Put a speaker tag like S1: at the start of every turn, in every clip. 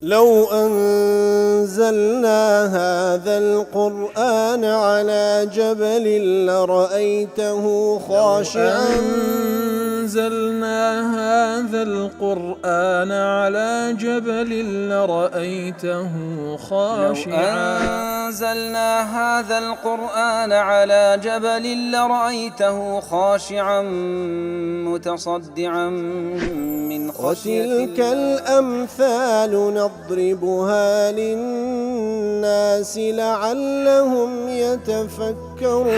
S1: لو أنزلنا هذا القرآن على جبل لرأيته خاشعا
S2: أنزلنا هذا القرآن على جبل لرأيته خاشعا
S3: أنزلنا هذا القرآن على جبل لرأيته خاشعا متصدعا من خشية
S1: وتلك الأمثال نضربها للناس لعلهم يتفكرون.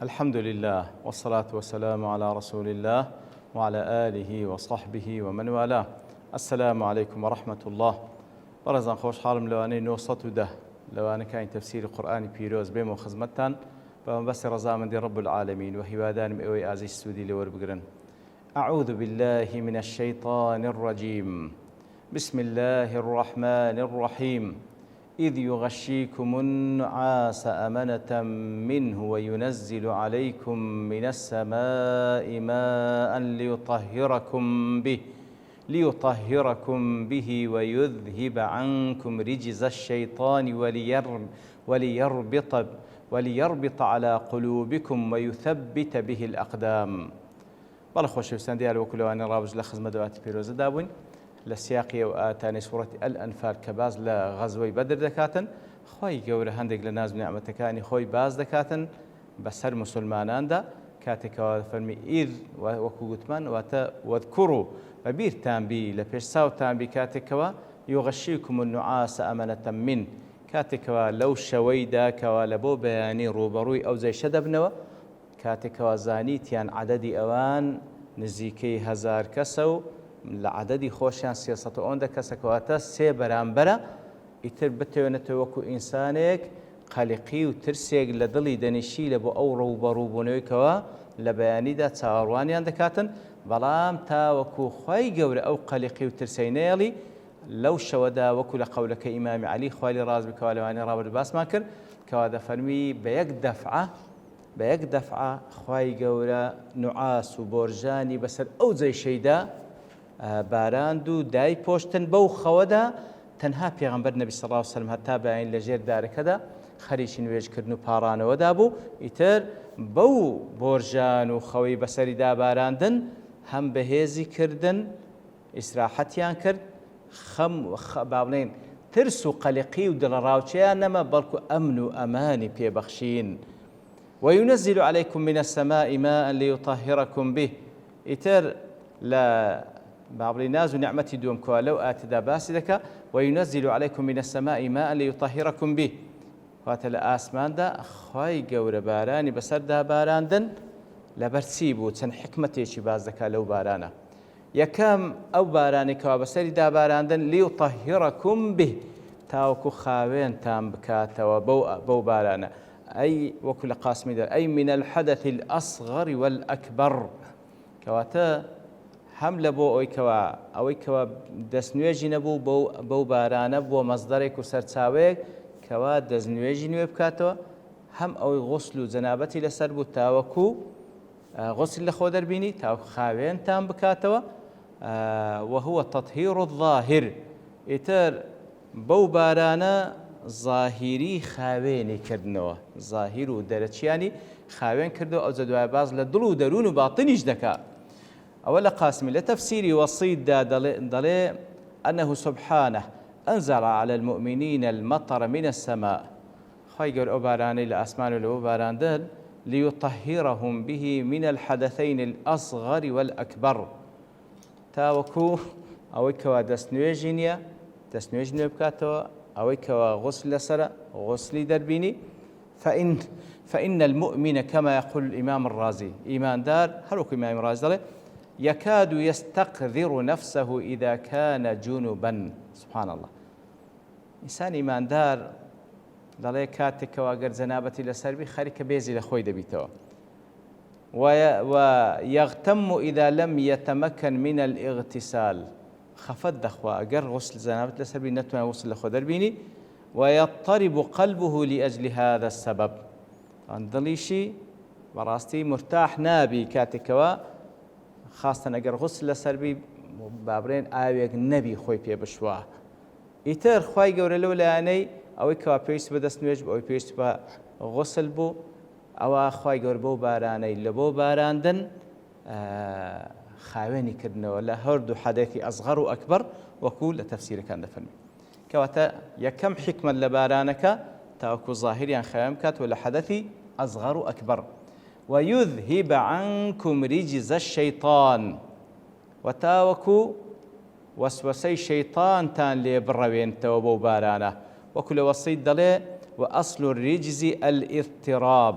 S4: الحمد لله والصلاة والسلام على رسول الله وعلى آله وصحبه ومن والاه. السلام عليكم ورحمة الله. برزان خوش حالم لواني نوصت ده لواني كاين تفسير القرآن بيروز بيمو خزمتان بس رزامن دي رب العالمين وهوادان مئوي آزي السودي لور بقرن. أعوذ بالله من الشيطان الرجيم. بسم الله الرحمن الرحيم. إذ يغشيكم النعاس أمنة منه وينزل عليكم من السماء ماء ليطهركم به ويذهب عنكم رجز الشيطان وليربط على قلوبكم ويثبت به الأقدام. بەڵێ خۆشەویستان دیار وەکولەوانی ڕابژ لە خزمەت دەواتی پیرۆزە دابووین لە سیاقی و ئاتانی سوورەتی ئەلئەنفال کە باز لە غەزوەی بەدر دەکاتن. خۆی گەورە هەندێک لە ناز و نیعمەتەکانی خۆی باز دەکاتن بەسەر موسڵماناندا کاتێکەوە فەرمی ئید وەکو گوتمان واتە وەذکوڕوا بەبیرتان بی لە پێش ساوتان بی کاتێکەوە یوغەشیکم النوعاس ئەمەنەتەن من کاتێکەوە لەو شەوەیدا کەوا لە بۆ بەیانی ڕوبەڕووی ئەو جەیشە دەبنەوە کاتێکەوە زانیتیان عەدەدی ئەوان نزیکەی 1000 کەسە و لە عەدەدی خۆشیان 300 کەسەکەواتە 3 بەرامبەرە ئیتر بتوێنێتەوە وەکو ئینسانێک قەلقی و ترسێک لە دڵی دەنیشی لە بۆ ئەو ڕوبەڕووبوونەوەیکەوە لە بەیانیدا چاوەڕوانیان دەکاتن. بەڵام تاوەکو خوای گەورە ئەو قەلقی و ترسەی نێڵی لەو شەوەدا وەکو لە قەولەکە ئیمامی عەلی خوای لێ ڕاز بکەوە لەوانەیە ڕابرد باسمان کرد کەوا دەفەرمی بە یەک دەفعە خوای گەورە نوعاس و بۆرژانی بەسەر ئەو جەیشەیدا باراند و دای پۆشتن بەو خەوەدا تەنها پێغەمبەر نەبی سەڵڵاهو عەلەیهی وسەلەم هەتا بەیان لە ژێر دارەکەدا خەریکی نوێژکردن و پاڕانەوەدا بوو. ئیتر بەو بۆرژان و خەوەی بەسەریدا باراندن هەم بەهێزی کردن ئیسراحەتیان کرد با بڵێن ترس و قەلقی و دڵەڕاوچەیان نەما بەڵکو ئەمن و ئەمانی پێبەخشین. وينزل عليكم من السماء ماء ليطهركم به. إتر لا بعض الناس ونعمتي دوم كوالو آتدا باسدك وينزل عليكم من السماء ماء ليطهركم به. واتل آسمان دا خواي قور باراني بسر دا باراندن لبرسيبو تن حكمتي شي بازدك لو بارانا يكام أو باراني كوا بسر دا باراندن ليطهركم به تاوكو خاوين تام بكاتا وبو بارانا أي وكل قاسم در أي من الحدث الأصغر والأكبر كواتا حمل بو أوي كوا دسنويجي نبو بو بارانا بو مصدرك وسرتاويك كوا دسنويجي نوي بكاتوا هم أوي غسل زنابتي لسربو تاوكو غسل لخودر بيني تاوكو خاوين تام بكاتوا وهو التطهير الظاهر. إتر بو بارانا ظاهری خاوێنی کردنەوە ظاهیر و دەرەچیانی خاوێن کردەوە ئەو جەدوای باز لە دڵ و دەروون و باتنیش دەکا. ئەوە لە قاسمی لە تەفسیری وەسیددا دەڵێ أنه سبحانه أنزل على المؤمنين المطر من السماء. خوای گەورە ئەو بارانەی لە ئاسمان و لەوە باراندن ليطهرهم به من الحدثين الأصغر والأكبر تاوەکو ئەوەی کەوا دەستنوێژی نییە دەستنوێژ نوێ بکاتەوە أو كوا غسل لسرة غسل دربيني فإن المؤمن كما يقول الإمام الرازي إيمان دار هلوك إمام الرازي يكاد يستقذر نفسه إذا كان جنبا. سبحان الله. إنسان إيمان دار دلي كاتك وقر زنابتي لسربي خارك بيزي لخوي دبيتوا ويغتم إذا لم يتمكن من الاغتسال خفت دخوا أجر غسل زنابت لسربي نتوى وصل لخودر بيني ويضطرب قلبه لأجل هذا السبب. عندليشي بەڕاستی مرتاح نابی کاتێکەوە خاستن ئەگەر غوسل لەسەربی بابرێن ئاوێک نەبی خۆی پێ بشوە. ئیتر خوای گەورە لەو لایەنەی ئەوەی کەوا پێویست بە دەست نوێژ بوو ئەوەی پێویست بە غوسل بوو ئەوە خوای گەورە بۆ بارانەی لە بۆ باراندن خاوێنی کردنەوە لە هەردوو حەدەثی ئەصغەر و ئەکبەر وەکو لە تەفسیرەکان دەفەرمێ. کەواتە یەکەم حکمت لە بارانەکە تاوەکو ظاهریان خاوێن بکات و لە حەدەثی ئەصغەر و ئەکبەر. ويذهب عنكم رجز الشيطان وتاوكو وسوسي شيطان تان لي بروين توبو بارانا وكل وصيد دلي وأصل الرجز الاضطراب.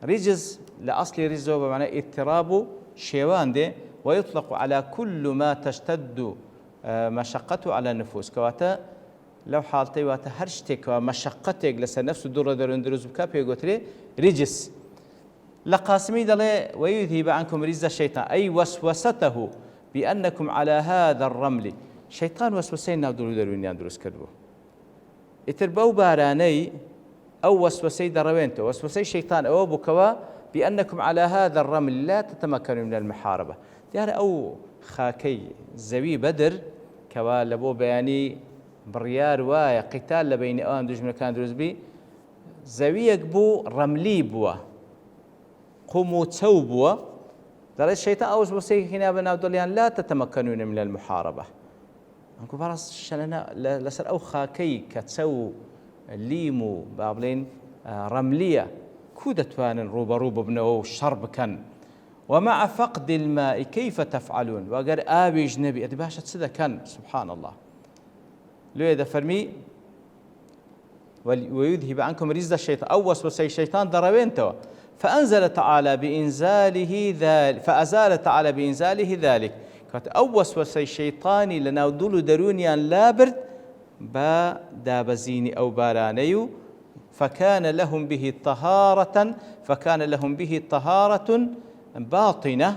S4: رجز لأصل رجز بمعنى اضطراب شيوان دي ويطلق على كل ما تشتد مشقته على النفوس. كواتا لو حالتي واتا هرشتك ومشقتك لسا نفسه دور دروز بكا بيقول لي رجس لقاسمي دلي ويذهب عنكم رجز الشيطان أي وسوسته بأنكم على هذا الرمل. شيطان وسوسين ناودلو دروين ياندروس كدبو اتربو باراني أو وسوسي دروينتو وسوسي شيطان أو بكوا بأنكم على هذا الرمل لا تتمكنوا من المحاربة. يعني أو خاكي زوي بدر كوا لبو بياني بريار وايا قتال لبين آن دوج من كان دروز بي زويك بو رملي بوا قوموا تسوبوا دار الشيطان أوس وسي هنا بناودليان لا تتمكنون من المحاربة. أنكو براس شلنا لسر أو خاكي كتسو ليمو بابلين رملية كودتوان روبا بنو شرب كان. ومع فقد الماء كيف تفعلون؟ وقال آبي جنبي أدباشة سيدا كان سبحان الله. لو إذا فرمي ويذهب عنكم رجز الشيطان أو وسوسي الشيطان دروينتو فأنزل تعالى بإنزاله ذلك فأزال تعالى بإنزاله ذلك. كانت أو وسوسي الشيطان لناودلو درونيان لابرد با دابزيني أو بارانيو فكان لهم به طهارة باطنة.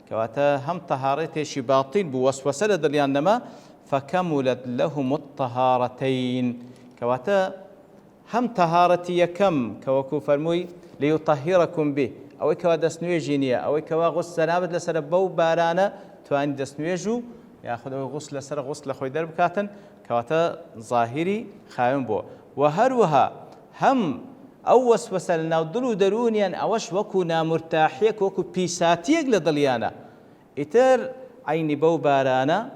S4: كواتا هم طهارته شي باطن بوسوسة دليان فكملت لهم الطهارتين. كواتا هم طهارتي يكم كوكو فرموي ليطهركم به أو كوا دسنويجينيا أو كوا غسل نابد لسر بو بارانا تواني دسنويجو ياخذ غسل لسر غسل خوي درب كاتن كواتا ظاهري خايم بو. وهروها هم أو وسوسة لناودلو درونيا أوش وكو نامرتاحيك وكو بيساتيك لضليانا إتر عيني بو بارانا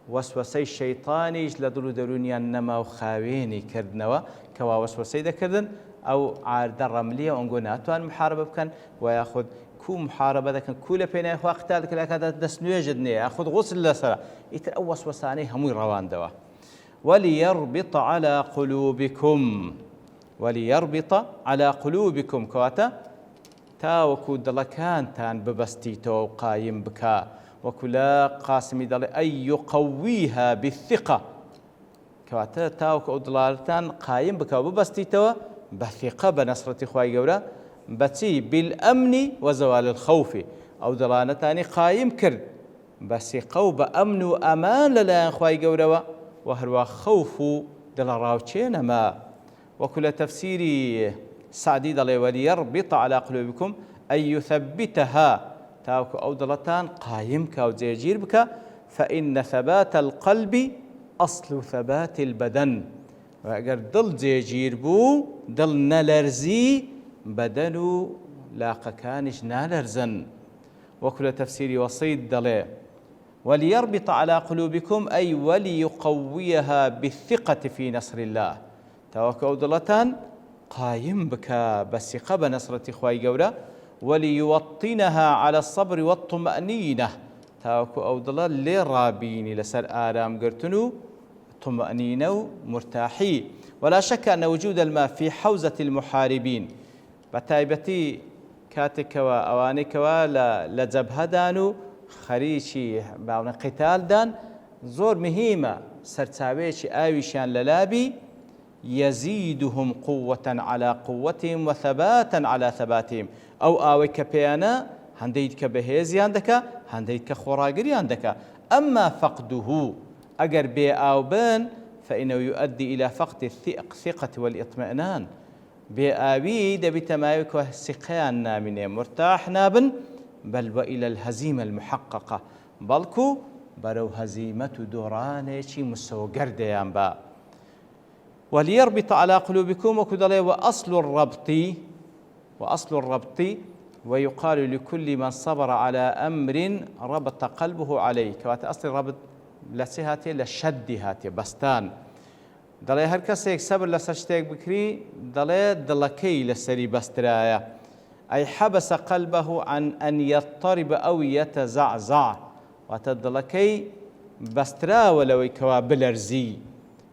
S4: وسوسي الشيطاني لدلو درونيا نما وخاويني كردنوا كوا وسوسي دا كردن أو عارض الرملية ونقولنا توان محاربة بكن وياخذ كو محاربة ذاك كل بينه وقتال كلا كذا دسنوي جدني ياخذ غسل لسرا يتأوس وساني همي روان دوا. وليربط على قلوبكم كواتا تاوكو دلكان تان ببستيتو قايم بكا وكلا قاسمي دل أي يقويها بالثقة. كواتا تاوكو دلالتان قايم بكا وببستيتو بثقة بنصرة خواي قولا بتي بالأمن وزوال الخوف أو دلالتاني قايم كرد بثقة وبأمن وأمان للا خواي قولا وهروا خوف دلاراوتشين ما. وكل تفسيري سعدي دلي وليربط على قلوبكم أي يثبتها تاوكو أو دلتان قايم كاو زيجير بك فإن ثبات القلب أصل ثبات البدن. وأجر دل زيجير بو دل نلرزي بدنو لاقا كانش نالرزن. وكل تفسيري وصيد دلي وليربط على قلوبكم أي وليقويها بالثقة في نصر الله. تاوكو دلتان قايم بك بثقة بنصرة خواي قولا وليوطنها على الصبر والطمأنينة. تاوكو أو دلال لرابيني لسر آرام قرتنو طمأنينة مرتاحي. ولا شك أن وجود الماء في حوزة المحاربين بتايبتي كاتك وأوانك لجبهة دانو خريشي بعض قتال دان زور مهمة سرتاويش آويشان للابي يزيدهم قوة على قوتهم وثباتا على ثباتهم. أو آويك بيانا هنديد كبهيزي عندك هنديد كخوراقري عندك. أما فقده أجر بي أو بان فإنه يؤدي إلى فقد الثقة والإطمئنان. بآوي دبي تمايك وسقيان نامنه مرتاح نابن بل وإلى الهزيمة المحققة بلكو برو هزيمة دورانه شي مسو قرديان با وليربط على قلوبكم وكدلي وأصل الربط ويقال لكل من صبر على أمر ربط قلبه عليه كوات أصل الربط لسهاتي لشدهاتي بستان دلي هر کسێک سەبر لەسەر شتێک بکری دەڵێ دڵەکەی لەسەری بەسترایە أي حبس قلبه عن أن يضطرب أو يتزعزع واتە دڵەکەی بەستراوە لەوەی کەوا بلەرزی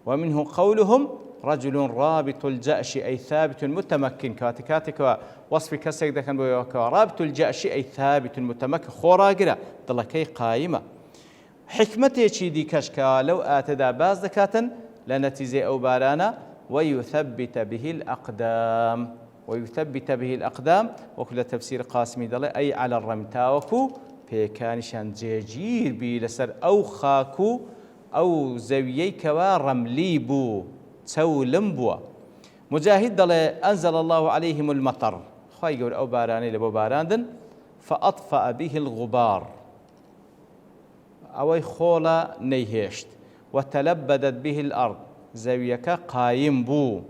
S4: ومنه قولهم رجل رابط الجأش أي ثابت متمكن كاتكوا وصف كسيك دكان بوكوا رابط الجأش أي ثابت متمكن خوراقرة دڵەکەی قايمة حكمتي دي كشكا لو آتدا باز دكاتن لنتيجة أو بارانا ويثبت به الأقدام وكل تفسير قاسمي دلي أي على الرمتاوكو بيكانشان جيجير بي لسر أو خاكو أو زويي كوا رملي بو تولم بو مجاهد دلي أنزل الله عليهم المطر خواهي يقول أو باراني لبو باراندن فأطفأ به الغبار أو خولا نيهشت وتلبدت به الأرض زويك قايم بو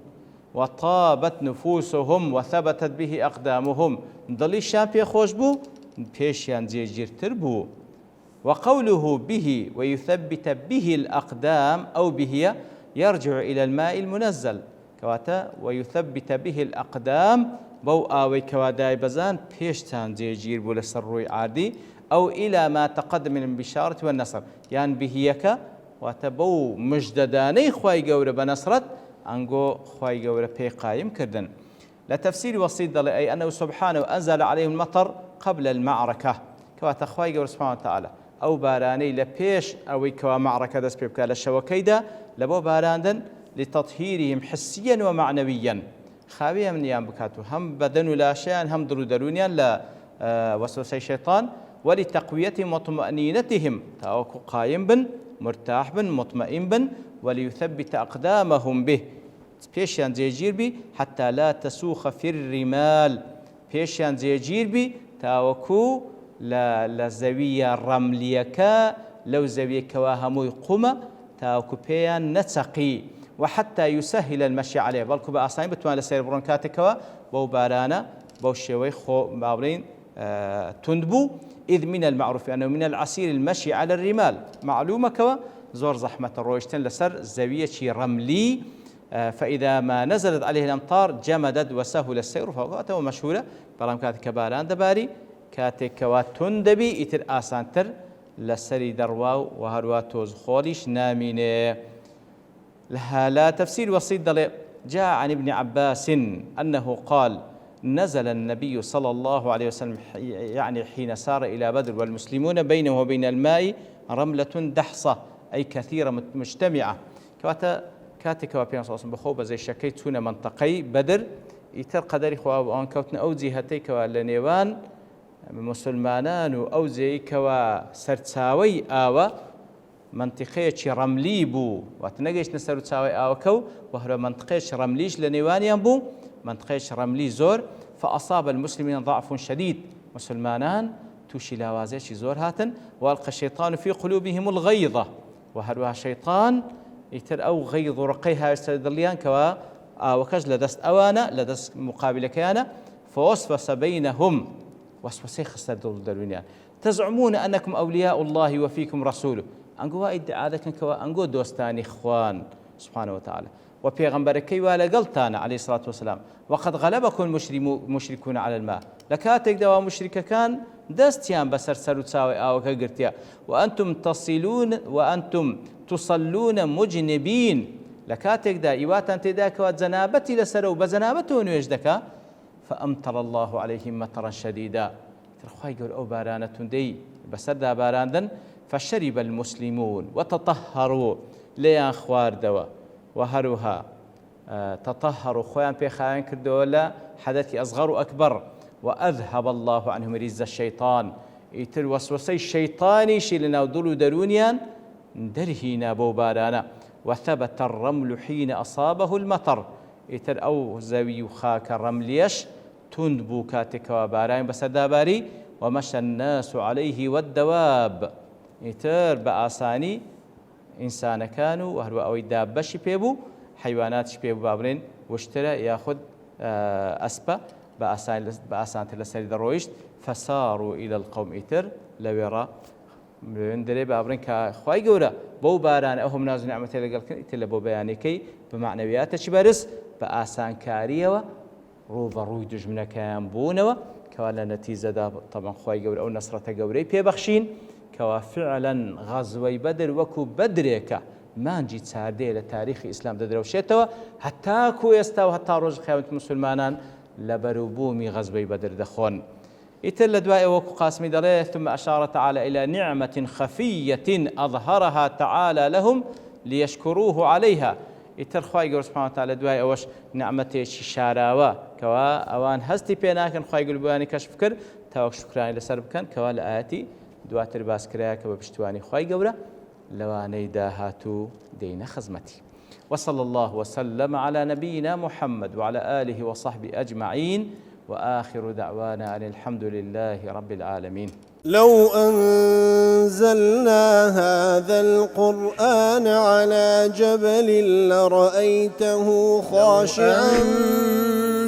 S4: وطابت نفوسهم وثبتت به أقدامهم ضلي شامبي خوش بو بيشيان جيجيرتر بو وقوله به ويثبت به الأقدام أو به يرجع إلى الماء المنزل كواتا ويثبت به الأقدام بو آوي كواداي بزان بيشتان جيجير بو لسروي عادي أو إلى ما تقدم من البشارة والنصر يعني بهيك واتبو مجدداني خواي قورة بنصرت أنقو خواي قورة بي قايم كردن لتفسير وسيط دلي أي أنه سبحانه أنزل عليهم المطر قبل المعركة كواتا خواي قورة سبحانه وتعالى أو باراني لبيش أو كوا معركة دس بيبكا للشوكيدة لبو باراندن لتطهيرهم حسيا ومعنويا خاوية من يام بكاتو هم بدن لا شيئا هم درونيا لا وسوسي الشيطان ولتقويتهم وطمأنينتهم تاوكو قايم بن مرتاح بن مطمئن بن وليثبت أقدامهم به بيشان زيجير بي حتى لا تسوخ في الرمال بيشان زيجير بي تاوكو لا زوية رمليكا لو زوية كواهمو يقوم تاوكو بيان نتسقي وحتى يسهل المشي عليه بلكو بأصاني بتوان لسير برونكاتكوا بو بارانا بو شوي خو باورين تندبو إذ من المعروف أنه من العسير المشي على الرمال معلومة كوا زور زحمة الرويشتن لسر زاوية رملي فإذا ما نزلت عليه الأمطار جمدت وسهل السير فوقته مشهورة بلام كاتك باران دباري كاتك كوا تندبي إتر آسانتر لسري درواو وهروا توز خوليش نامينه لها لا تفسير وسيط دلي جاء عن ابن عباس أنه قال نزل النبي صلى الله عليه وسلم يعني حين سار إلى بدر والمسلمون بينه وبين الماء رملة دحصة أي كثيرة مجتمعة كاتك وبيان صلى الله عليه وسلم بخوبة زي شكيتون منطقي بدر يتر قدري خواب وان كوتنا أو جهتيك ولنيوان مسلمانان أو زيك وسرتساوي آوى منطقة رملي بو واتنقيش نسرتساوي آوى كو وهو منطقة رمليش لنيوان بو منطقة رملي زور فأصاب المسلمين ضعف شديد مسلمانان توشي لاوازيش زور هاتن والقى الشيطان في قلوبهم الغيظة وهروها الشيطان يتر أو غيظ رقيها يستدليان كوا وكج لدست أوانا لدست مقابل كيانا فوسوس بينهم وسوسي خسر دلونيان تزعمون أنكم أولياء الله وفيكم رسوله أنقوا إدعاء كوا أنقوا دوستاني إخوان سبحانه وتعالى وبيغمبركي ولا قلتانا عليه الصلاة والسلام وقد غلبكم المشركون على الماء لكاتك دوا مشرك كان دستيان بسر سرو تساوي آوكا قرتيا وأنتم تصلون مجنبين لكاتك دا إيواتان تداك وزنابتي لسرو بزنابته نيجدك فأمطر الله عليهم مطرا شديدا ترخوا يقول أو بارانة دي بسر دا باراندن فشرب المسلمون وتطهروا ليان خوار دوا وهروها تطهروا خوان بيخاين كردولا حدث أصغر أكبر وأذهب الله عنهم رز الشيطان يتر وسوسي الشيطاني شيلنا ودلو درونيان درهينا بوبارانا وثبت الرمل حين أصابه المطر ئیتر ئەو زەوی و خاکە ڕەملیەش تند بوو کاتێکەوە باران بەسەرداباری ومەشە الناس عليه والدواب ئیتر بە ئاسانی ئینسانەکان و هەروە ئەوەی دابەشی پێبوو حیواناتش پێبوو بابرێن وشترە یاخود ئەسپە بە ئاسانتر لەسەری دەڕۆیشت فەساڕوا إلى القوم ئیتر لەوێڕە درێ بابرێن کە خوای گەورە بەو بارانە ئەو هەم ناز و نیعمەتە لەگەڵکردن ئیتر لە بۆ بەیانەکەی بە معنەویاتێکی بەرز بە ئاسانکاریەوە ڕووبەڕووی دژمنەکەیان بوونەوە کەوا لە نەتیجەدا طبعاً خوای گەورە ئەو نەسرەتە گەورەی پێبەخشین کەوا فعلاً غەزوەی بەدر وەکو بەدرێکە مانجی چاردەیە لە تاریخی ئیسلام دەدرەوشێتەوە هەتاکو ئێستا و هەتا ڕۆژ قیامەت موسڵمانان لە بەرووبوومی غەزوەی بەدر دەخۆن. ئیتر لە دوای وەکو قاسمی دەڵێ ثم أشار تعالى إلى نعمة خفية أظهرها تعالى لهم ليشكروه عليها. ئیتر خوای گەورە سوبحانه وتعالى دوای ئەوەش نعمەتێکی شاراوە کەوا ئەوان هەستی پێ ناکەن خوای گەورە بۆیانی کەشف کرد تاوەک شوکرانی لەسەر بکەن کەوا لە ئاەتی دواتر باسکرایە کە بە پشتیوانی خوای گەورە لەوانەی داهاتوو دەینە خزمەتی. وصلى الله وسلم على نبينا محمد وعلى آله وصحبه أجمعين وآخر دعوانا أن الحمد لله رب العالمين.
S1: لو أنزلنا هذا القرآن على جبل لرأيته خاشعا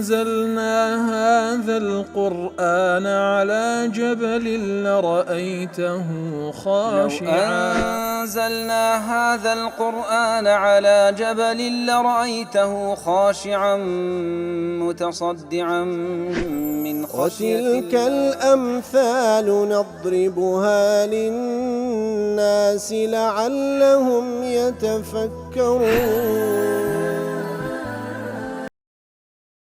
S2: أنزلنا هذا القرآن على جبل لرأيته خاشعا
S3: أنزلنا هذا القرآن على جبل لرأيته خاشعا متصدعا من خشية الله.
S1: وتلك الأمثال نضربها للناس لعلهم يتفكرون.